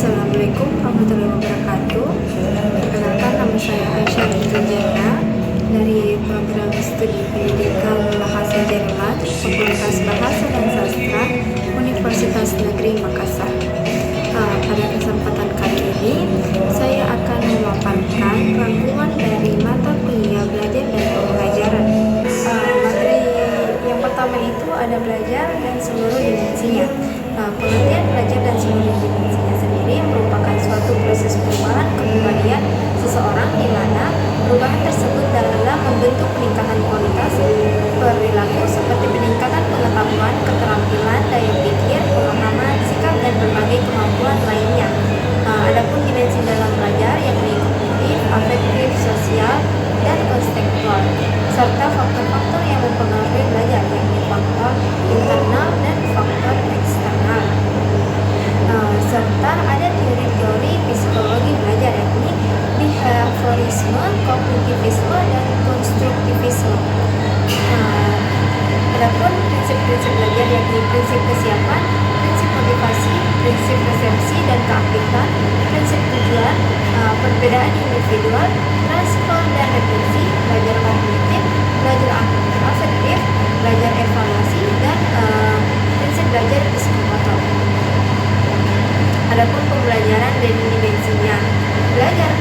Assalamualaikum warahmatullahi wabarakatuh. Perkenalkan, nama saya Aisyah binti Jana dari program studi pendidikan bahasa Jerman Fakultas Bahasa dan Sastra Universitas Negeri Makassar. Pada kesempatan kali ini saya akan memaparkan rangkuman dari mata kuliah belajar dan pembelajaran. Materi yang pertama itu ada belajar dan seluruh dimensinya. Pengertian belajar dan seluruh dimensinya sendiri merupakan suatu proses perubahan kepribadian seseorang di mana perubahan tersebut dalam membentuk peningkatan kualitas perilaku seperti peningkatan pengetahuan, keterampilan, daya pikir, pemahaman, sikap, dan berbagai kemampuan lainnya. Adapun dimensi dalam belajar yakni kognitif, afektif, sosial, dan konstekstual, serta faktor-faktor yang mempengaruhi belajar yakni faktor internal dan faktor eksternal. Serta ada teori-teori psikologi belajar yakni behaviorisme, kognitivisme, dan konstruktivisme. Adapun prinsip-prinsip belajar yakni prinsip kesiapan, prinsip motivasi, prinsip persepsi dan keaktifan, prinsip tujuan, perbedaan individual, transfer dan refleksi, belajar kognitif, belajar afektif, belajar evaluasi, dan prinsip belajar psikomotor. Adapun pembelajaran dan dimensinya, belajar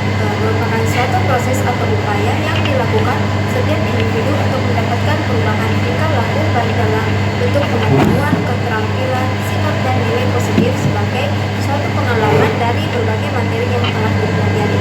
merupakan suatu proses atau upaya yang dilakukan setiap individu untuk mendapatkan perubahan tingkah laku baik dalam bentuk pengetahuan, keterampilan, sikap, dan nilai positif sebagai suatu pengalaman dari berbagai materi yang telah dipelajari.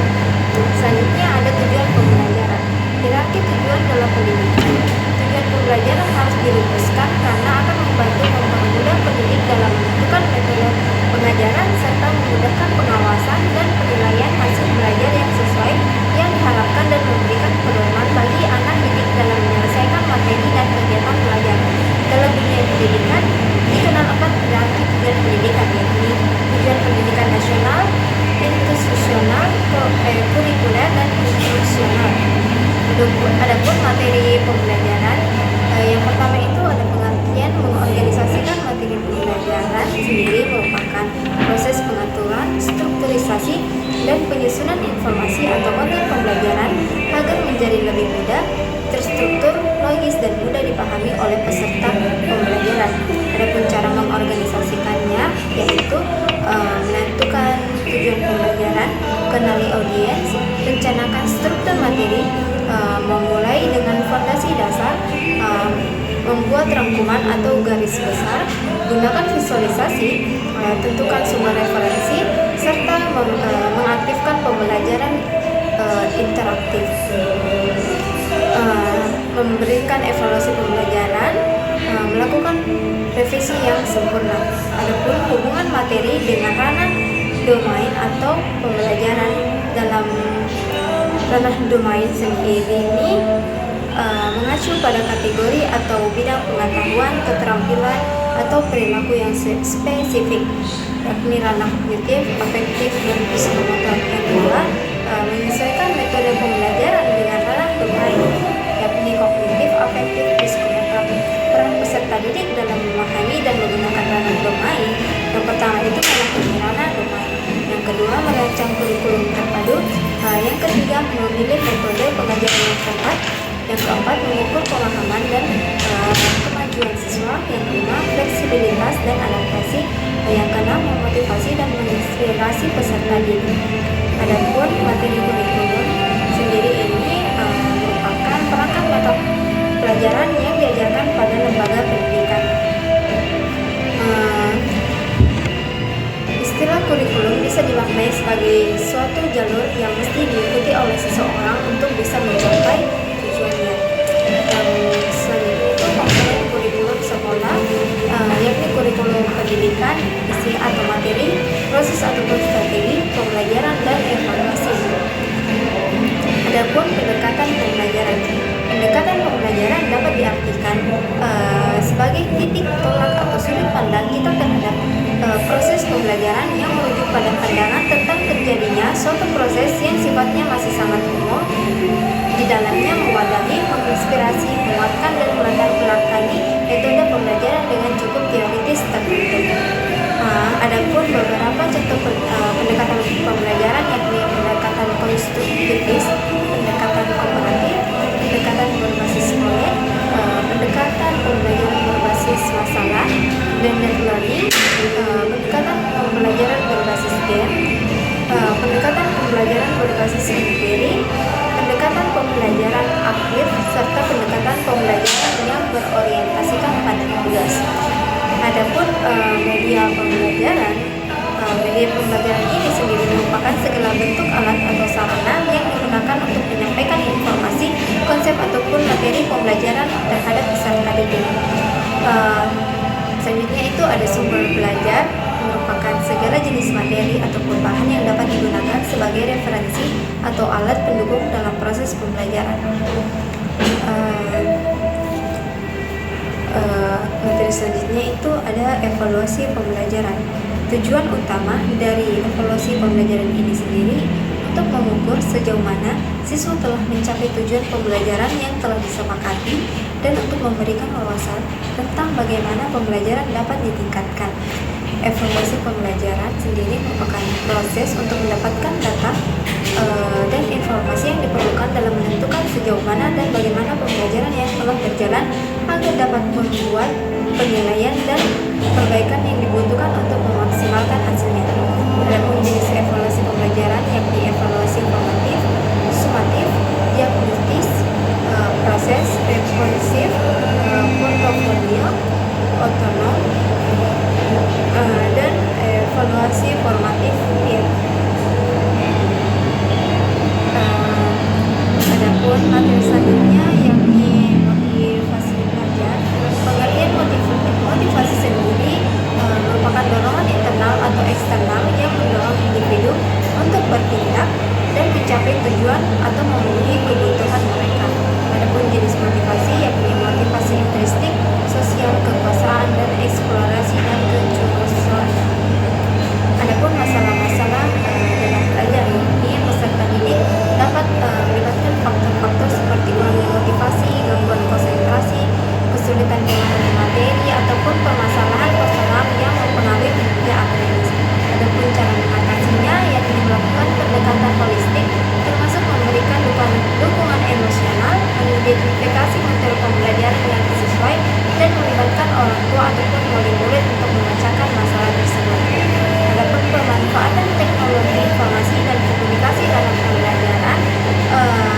Selanjutnya ada tujuan pembelajaran. Hierarki tujuan dalam pendidikan. Tujuan pembelajaran harus dirumuskan karena akan membantu mempermudah pendidik dalam menentukan metode pengajaran serta memudahkan pengawasan dan penilaian hasil belajar yang sesuai yang diharapkan dan memberikan pedoman bagi anak didik dalam menyelesaikan materi dan kegiatan belajar. Dalam dunia pendidikan dikenal 4 hierarki tujuan pendidikan yakni tujuan pendidikan nasional, institusional, kurikuler, dan instruksional. Adapun materi pembelajaran, yang pertama itu ada pengertian. Mengorganisasikan materi pembelajaran sendiri merupakan proses pengaturan, strukturisasi, dan penyusunan informasi atau konten pembelajaran agar menjadi lebih mudah, terstruktur, logis, dan mudah dipahami oleh peserta pembelajaran. Adapun cara mengorganisasikannya yaitu menentukan tujuan pembelajaran, kenali audiens, rencanakan struktur materi, memulai dengan fondasi dasar, membuat rangkuman atau garis besar, gunakan visualisasi, tentukan sumber referensi, serta mengaktifkan pembelajaran interaktif, memberikan evaluasi pembelajaran, melakukan revisi yang sempurna. Adapun hubungan materi dengan ranah domain atau pembelajaran. Dalam ranah domain sendiri ini mengacu pada kategori atau bidang pengetahuan, keterampilan, atau perilaku yang spesifik, yakni ranah kognitif, afektif, dan psikomotor. Yang kedua, menyesuaikan metode pembelajaran dengan ranah domain, yakni kognitif, afektif, psikomotor. Peran peserta didik dalam memahami dan menggunakan ranah domain, yang pertama itu memahami ranah domain, yang kedua merancang kurikulum terpadu, yang ketiga memilih metode pengajaran yang tepat, yang keempat mengukur pemahaman dan kemajuan siswa, yang kelima fleksibilitas dan adaptasi, yang keenam memotivasi dan menginspirasi peserta didik. Adapun materi kurikulum sendiri ini merupakan perangkat mata pelajaran yang diajarkan pada lembaga pendidikan. Istilah kurikulum bisa dimaknai sebagai suatu jalur yang mesti diikuti oleh seseorang untuk bisa mencapai tujuannya. Selanjutnya itu komponen kurikulum sekolah, yakni kurikulum pendidikan, isi atau materi, proses ataupun strategi pembelajaran, dan evaluasi. Adapun pendekatan pembelajaran. Pendekatan pembelajaran dapat diartikan sebagai titik tolak atau sudut pandang kita terhadap proses pembelajaran yang merujuk pada pandangan tentang terjadinya suatu proses yang sifatnya masih sangat umum, di dalamnya mewadahi, menginspirasi, menguatkan, dan melatar belakangi metode pembelajaran dengan cukup teoritis tertentu. Adapun beberapa contoh pendekatan blended learning, pendekatan pembelajaran berbasis game, pendekatan pembelajaran berbasis inquiry, pendekatan pembelajaran aktif, serta pendekatan pembelajaran yang berorientasikan pada tugas. Adapun media pembelajaran ini sendiri merupakan segala bentuk alat atau sarana yang digunakan untuk menyampaikan informasi, konsep ataupun materi pembelajaran terhadap peserta didik. Selanjutnya itu ada sumber belajar, merupakan segala jenis materi ataupun bahan yang dapat digunakan sebagai referensi atau alat pendukung dalam proses pembelajaran. Materi selanjutnya itu ada evaluasi pembelajaran. Tujuan utama dari evaluasi pembelajaran ini sendiri untuk mengukur sejauh mana siswa telah mencapai tujuan pembelajaran yang telah disepakati dan untuk memberikan wawasan tentang bagaimana pembelajaran dapat ditingkatkan. Evaluasi pembelajaran sendiri merupakan proses untuk mendapatkan data dan informasi yang diperlukan dalam menentukan sejauh mana dan bagaimana pembelajaran yang telah berjalan agar dapat membuat penilaian dan perbaikan yang dibutuhkan untuk memaksimalkan hasilnya. Adapun jenis evaluasi pembelajaran yakni evaluasi formatif, sumatif, diagnostis, proses, responsif, portofolio, otonom, dan evaluasi formatif peer. Adapun materi selanjutnya yakni motivasi belajar. Pengertian motivasi sendiri merupakan dorongan internal atau eksternal yang mendorong individu untuk bertindak dan mencapai tujuan atau memenuhi kebutuhan mereka. Adapun jenis motivasi yakni motivasi intrinsik, sosial, kekuasaan, dan eksplorasi dan kejurusan. Adapun masalah-masalah dalam belajar ini peserta didik dapat melibatkan faktor-faktor seperti kurangnya motivasi, gangguan konsentrasi, kesulitan memahami materi, ataupun permasalahan personal yang mempengaruhi kinerja akademis. Adapun cara mengatasinya yakni melakukan pendekatan holistik, termasuk memberikan dukungan emosional, mengidentifikasi metode pembelajaran yang sesuai, dan melibatkan orang tua ataupun murid-murid untuk memecahkan masalah tersebut. Adapun pemanfaatan teknologi informasi dan komunikasi dalam pembelajaran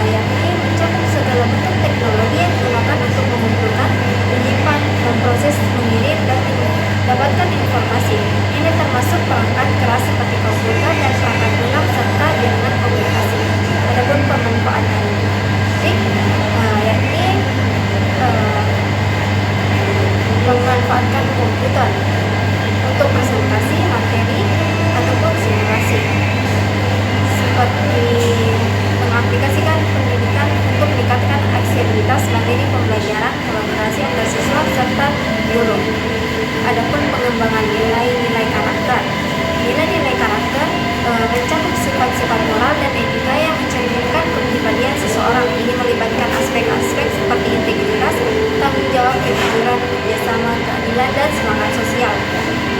yakni mencakup segala bentuk teknologi yang digunakan untuk mengumpulkan, menyimpan, memproses, mengirim, dan mendapatkan informasi. Ini termasuk perangkat keras seperti komputer dan perangkat lunak serta jaringan komunikasi. Adapun pemanfaatan yakni memanfaatkan komputer untuk presentasi materi ataupun simulasi, seperti mengaplikasikan pendidikan untuk meningkatkan aksesibilitas materi pembelajaran, kolaborasi antar siswa serta guru. Adapun pengembangan nilai-nilai karakter. Nilai-nilai karakter mencakup sifat-sifat moral dan etika yang mencerminkan kepribadian seseorang. Ini melibatkan aspek-aspek seperti integritas, tanggung jawab, kejujuran, kerjasama, keadilan, dan semangat sosial.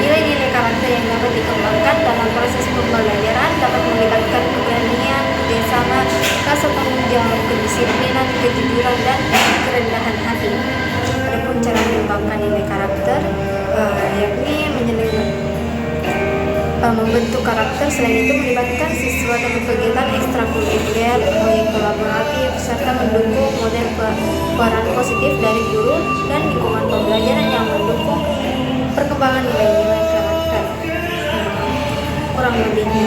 Nilai-nilai karakter yang dapat dikembangkan dalam proses pembelajaran dapat melibatkan keberanian, kerjasama, rasa tanggung jawab, kedisiplinan, kejujuran, dan kerendahan hati. Adapun cara mengembangkan nilai karakter yakni membentuk karakter. Selain itu melibatkan siswa dalam kegiatan ekstrakurikuler, proyek kolaboratif, serta mendukung model peran positif dari guru dan lingkungan pembelajaran yang mendukung perkembangan nilai-nilai karakter. Kurang lebihnya.